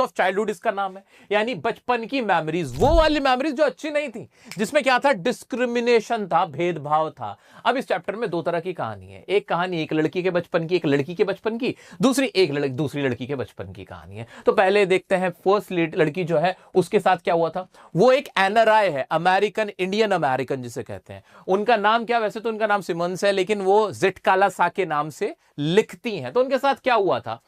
Of childhood इसका नाम है, यानी बचपन की मेमोरीज, वो वाली मेमोरीज जो अच्छी नहीं थी, जिसमें क्या था, डिस्क्रिमिनेशन था, भेदभाव था। अब इस चैप्टर में दो तरह की कहानी है, एक कहानी एक लड़की के बचपन की, एक लड़की के बचपन की, दूसरी दूसरी लड़की के बचपन की कहानी है। तो पहले देखते हैं फर्स्ट लड़की जो है उसके साथ क्या हुआ था। वो एक एनआरआई है, अमेरिकन इंडियन अमेरिकन जिसे कहते हैं। उनका नाम क्या, वैसे तो उनका नाम सिमंस है, लेकिन वो जिटकाला सा के नाम से लिखती हैं। तो उनके साथ क्या हुआ था,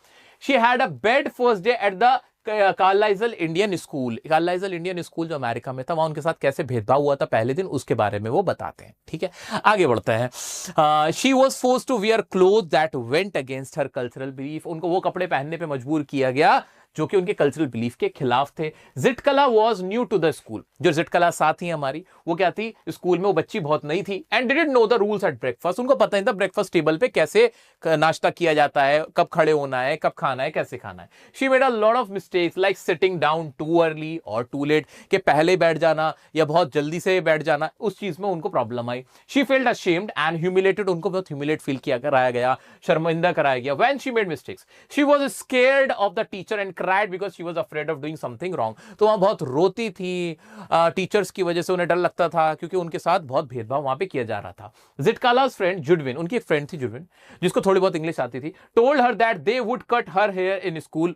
she had a bad first day at the Carlisle Indian school. Carlisle Indian school जो अमेरिका में था, वहां उनके साथ कैसे भेदभाव हुआ था पहले दिन, उसके बारे में वो बताते हैं। ठीक है, आगे बढ़ते हैं। She was forced to wear cloth that went against her cultural belief. उनको वो कपड़े पहनने पे मजबूर किया गया जो कि उनके कल्चरल बिलीफ के खिलाफ थे। Zitkala was new to the school. जो जिटकला साथ थी हमारी, वो क्या थी, स्कूल में वो बच्ची बहुत नई थी, and didn't know the rules at breakfast. उनको पता नहीं था ब्रेकफास्ट टेबल पे कैसे नाश्ता किया जाता है, कब खड़े होना है, कब खाना है, कैसे खाना है। She made a lot of mistakes like sitting down too early और टू लेट, के पहले बैठ जाना या बहुत जल्दी से बैठ जाना, उस चीज में उनको problem I. She felt ashamed and humiliated. उनको बहुत ह्यूमिलेट फील किया कराया गया, शर्मिंदा कराया गया। When she made mistakes she was scared of the teacher and cried because she was afraid of doing something wrong. तो वहां बहुत रोती थी, टीचर्स की वजह से उन्हें डर लगता था, क्योंकि उनके साथ बहुत भेदभाव वहां पे किया जा रहा था। जिटकाला's फ्रेंड जुडविन, उनकी एक फ्रेंड थी जुडविन, जिसको थोड़ी बहुत इंग्लिश आती थी, told her that they would cut her here in school.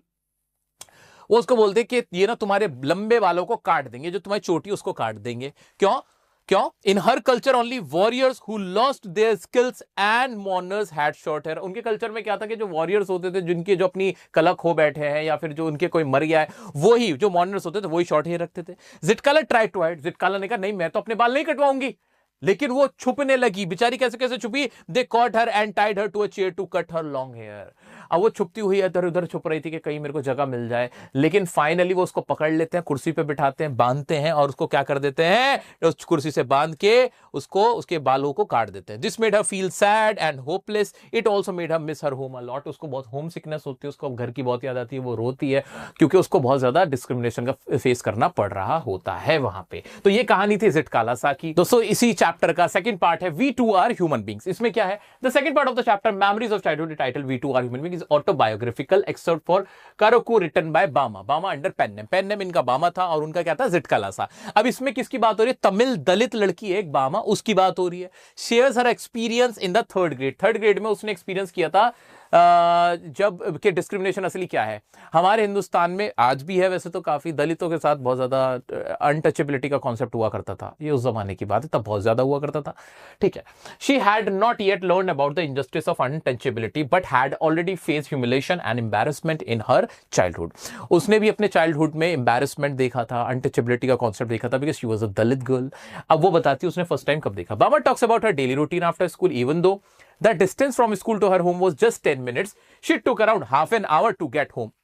वो उसको बोलते कि ये ना तुम्हारे लंबे बालों को काट देंगे, जो तुम्हारी चोटी उसको काट देंगे। क्यों क्यों? In her culture only warriors who lost their skills and mourners had short hair. उनके कल्चर में क्या था कि जो वॉरियर्स होते थे, जिनके जो अपनी कला खो बैठे हैं या फिर जो उनके कोई मर गया है, वही जो मॉर्नर्स होते थे वही शॉर्ट हेयर रखते थे। जिटकाला ट्राई टू हाइड। जिटकाला ने कहा नहीं, मैं तो अपने बाल नहीं कटवाऊंगी, लेकिन वो छुपने लगी। बेचारी कैसे कैसे छुपी, they caught her and tied her to a chair to cut her long hair. अब वो छुपती हुई इधर उधर छुप रही थी कि कहीं मेरे को जगह मिल जाए, लेकिन फाइनली वो उसको पकड़ लेते हैं, कुर्सी पे बिठाते हैं, बांधते हैं और उसको क्या कर देते हैं, उस कुर्सी से बांध के उसको उसके बालों को काट देते हैं। This made her feel sad and hopeless. It also made her miss her home a lot. उसको बहुत होम सिकनेस होती है, उसको घर की बहुत याद आती है, वो रोती है, क्योंकि उसको बहुत ज्यादा डिस्क्रिमिनेशन का फेस करना पड़ रहा होता है वहां पे। तो ये कहानी थी जिटकाला सा की। दोस्तों इसी चैप्टर का सेकंड पार्ट है we too are human beings. इसमें क्या है, the second part of the chapter memories of childhood, title we too are human beings, autobiographical excerpt for Karukku written by Bama. Bama under pen name, pen name इनका बामा था और उनका क्या था, जिटकाला सा। अब इसमें किसकी बात हो रही है, तमिल दलित लड़की है एक बामा, उसकी बात हो रही है। Shares her experience in the third grade. Third grade में उसने एक्सपीरियंस किया था जब के डिस्क्रिमिनेशन असली क्या है हमारे हिंदुस्तान में, आज भी है वैसे तो, काफी दलितों के साथ बहुत ज्यादा अनटचेबिलिटी का कॉन्सेप्ट हुआ करता था। ये उस जमाने की बात है, तब बहुत ज्यादा हुआ करता था। ठीक है, she had not yet learn about the injustice of untouchability but had already face humiliation and embarrassment in her childhood. उसने भी अपने चाइल्डहुड में एम्बैरेसमेंट देखा था, अनटचेबिलिटी का कॉन्सेप्ट देखा था, because she was a Dalit girl. अब वो बताती है उसने फर्स्ट टाइम कब देखा। Bama talks about her daily routine after school. Even though the distance from school to her home was just 10 minutes, she took around half an hour to get home.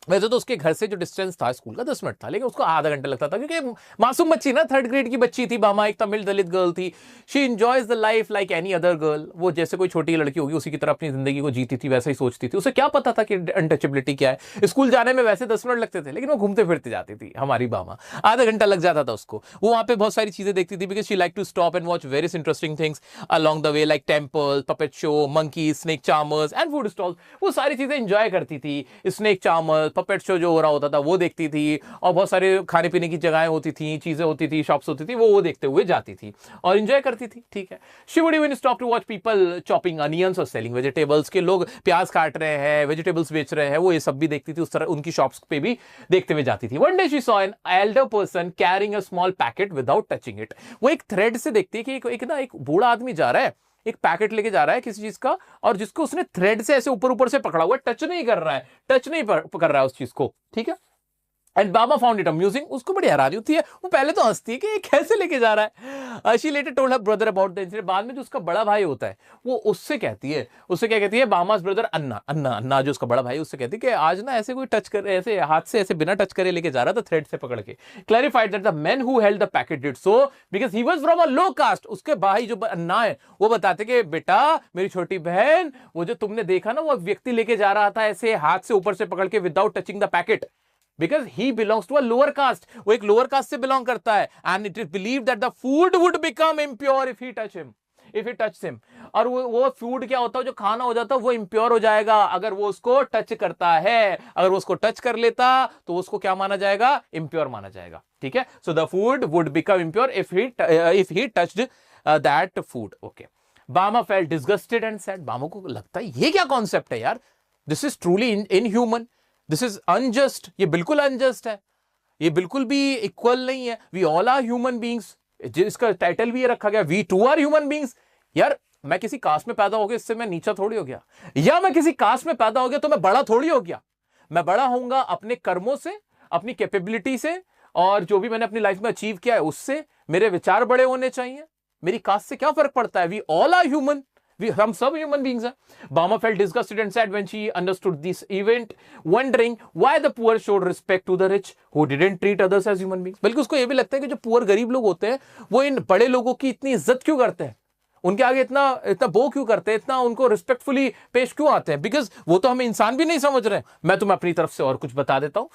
वैसे तो उसके घर से जो डिस्टेंस था school का 10 मिनट था, लेकिन उसको आधा घंटा लगता था, क्योंकि मासूम बच्ची ना, थर्ड ग्रेड की बच्ची थी बामा, एक तमिल दलित गर्ल थी। She enjoys the life like any other girl. वो जैसे कोई छोटी लड़की होगी उसी की तरह अपनी जिंदगी को जीती थी, वैसा ही सोचती थी। उसे क्या पता था कि अनटचेबिलिटी क्या है। स्कूल जाने में वैसे 10 मिनट लगते थे, लेकिन वो घूमते फिरते जाती थी हमारी बामा, आधा घंटा लग जाता था उसको। वो वहां पे बहुत सारी चीजें देखती थी, because she like to stop and watch various interesting things along the way, like temple, puppet show, monkey, snake charmers and food stalls. वो सारी चीजें एंजॉय करती थी। स्नेक चार्मर्स, पपेट शो जो हो रहा होता था वो देखती थी, और बहुत सारे खाने पीने की जगहें होती थी, चीजें होती थी, शॉप्स होती थी, वो देखते हुए जाती थी और एंजॉय करती थी। ठीक है, she would even stop to watch people chopping onions और सेलिंग वेजिटेबल्स, के लोग प्याज काट रहे हैं, वेजिटेबल्स बेच रहे हैं, वो ये सब भी देखती थी। उस तरह उनकी शॉप्स पे भी देखते हुए जाती थी। One day she saw an elder person carrying a small packet without touching it. वो एक थ्रेड से देखती है कि एक बूढ़ा आदमी जा रहा है, एक पैकेट लेके जा रहा है किसी चीज का, और जिसको उसने थ्रेड से ऐसे ऊपर ऊपर से पकड़ा हुआ, टच नहीं कर रहा है उस चीज को। ठीक है, and Baba found it amusing. उसको बड़ी हैरानी होती है, वो पहले तो हंसती है कि ये कैसे लेके जा रहा है। She later told her brother about the incident. बाद में जो उसका बड़ा भाई होता है वो उससे क्या कहती है, बामास ब्रदर अन्ना जो उसका बड़ा भाई, उससे कहती है कि आज ना ऐसे कोई टच कर, ऐसे हाथ से ऐसे बिना टच करे लेके जा रहा था, थ्रेड से पकड़ के। Clarified that the man who held the packet did so because he was from a low caste. उसके भाई जो अन्ना है वो बताते कि बेटा, मेरी छोटी बहन, वो जो तुमने देखा ना, वो व्यक्ति लेके जा रहा था ऐसे हाथ से ऊपर से पकड़ के without touching the packet, because he belongs to a lower caste. वो एक lower caste से belong करता है, and it is believed that the food would become impure if he touch him. If he touch him. और वो food क्या होता है, जो खाना हो जाता है वो इम्प्योर हो जाएगा अगर वो उसको टच करता है। अगर वो उसको टच कर लेता तो उसको क्या माना जाएगा, इम्प्योर माना जाएगा। ठीक है, so the food would become impure if he touched that food. Okay, बामा फेल्ट डिस्गस्टेड एंड सेड, बामा को लगता है ये क्या कॉन्सेप्ट है यार, this is truly inhuman, this is unjust, ये बिल्कुल अनजस्ट है, ये बिल्कुल भी इक्वल नहीं है। We all are human beings, जिसका टाइटल भी ये रखा गया, we too are human beings. यार मैं किसी कास्ट में पैदा हो गया इससे मैं नीचा थोड़ी हो गया, या मैं किसी कास्ट में पैदा हो गया तो मैं बड़ा थोड़ी हो गया। मैं बड़ा होऊंगा अपने कर्मों से, अपनी कैपेबिलिटी से, और जो भी मैंने अपनी लाइफ में अचीव किया है उससे। मेरे विचार बड़े होने चाहिए, मेरी कास्ट से क्या फर्क पड़ता है। वी ऑल आर ह्यूमन, हम सब ह्यूमन बींग्स हैं। Bama felt disgusted and sad when she understood this event, wondering why the poor showed respect to the rich who didn't treat others as human beings. बल्कि उसको ये भी लगता है कि जो पुअर गरीब लोग होते हैं वो इन बड़े लोगों की इतनी इज्जत क्यों करते हैं, उनके आगे इतना इतना बो क्यों करते हैं, इतना उनको रिस्पेक्टफुली पेश क्यों आते हैं, बिकॉज वो तो हमें इंसान भी नहीं समझ रहे। मैं तुम्हें अपनी तरफ से और कुछ बता देता हूं।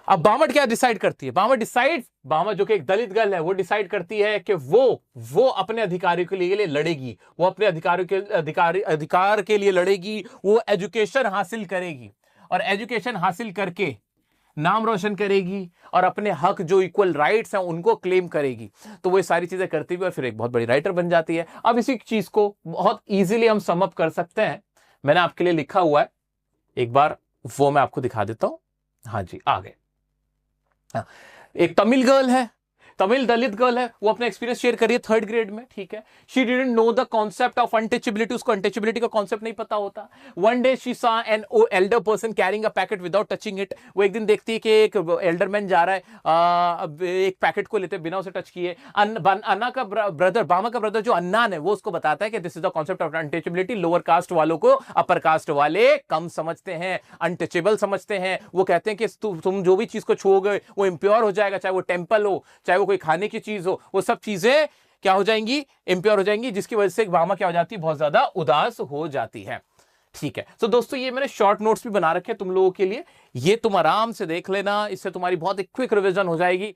अब बामट क्या डिसाइड करती है, बामा जो कि एक दलित गर्ल है, वो डिसाइड करती है कि वो अपने अधिकारों के लिए लड़ेगी, वो अपने अधिकार के लिए लड़ेगी, वो एजुकेशन हासिल करेगी, और एजुकेशन हासिल करके नाम रोशन करेगी और अपने हक जो इक्वल राइट्स हैं उनको क्लेम करेगी। तो वो ये सारी चीजें करती हुई और फिर एक बहुत बड़ी राइटर बन जाती है। अब इसी चीज को बहुत इजीली हम सम अप कर सकते हैं, मैंने आपके लिए लिखा हुआ है, एक बार वो मैं आपको दिखा देता हूं। हाँ जी, आ गए। एक तमिल गर्ल है, तमिल दलित गर्ल है, वो अपना एक्सपीरियंस शेयर करिए 3rd ग्रेड में। ठीक है, she didn't know the concept of untouchability, उसको अनटचेबिलिटी का कॉन्सेप्ट नहीं पता होता। वन डे शी सा an elder person carrying a packet without touching it. वो एक दिन देखती है कि एक एल्डर मैन जा रहा है एक पैकेट को लेते बिना उसे टच किए। अन्ना का ब्रदर, बामा का ब्रदर जो अन्नान है, वो उसको बताता है कि this is the concept of untouchability. Lower caste वालों को अपर कास्ट वाले कम समझते हैं, अनटचेबल समझते हैं। वो कहते हैं कि तुम जो भी चीज को छूओगे वो इम्प्योर हो जाएगा, चाहे वो टेम्पल हो, चाहे वो कोई खाने की चीज हो, वो सब चीजें क्या हो जाएंगी, इम्प्योर हो जाएंगी, जिसकी वजह से बामा क्या हो जाती है, बहुत ज्यादा उदास हो जाती है। ठीक है, तो दोस्तों ये मैंने शॉर्ट नोट्स भी बना रखे हैं तुम लोगों के लिए, ये तुम आराम से देख लेना, इससे तुम्हारी बहुत एक क्विक रिवीजन हो जाएगी।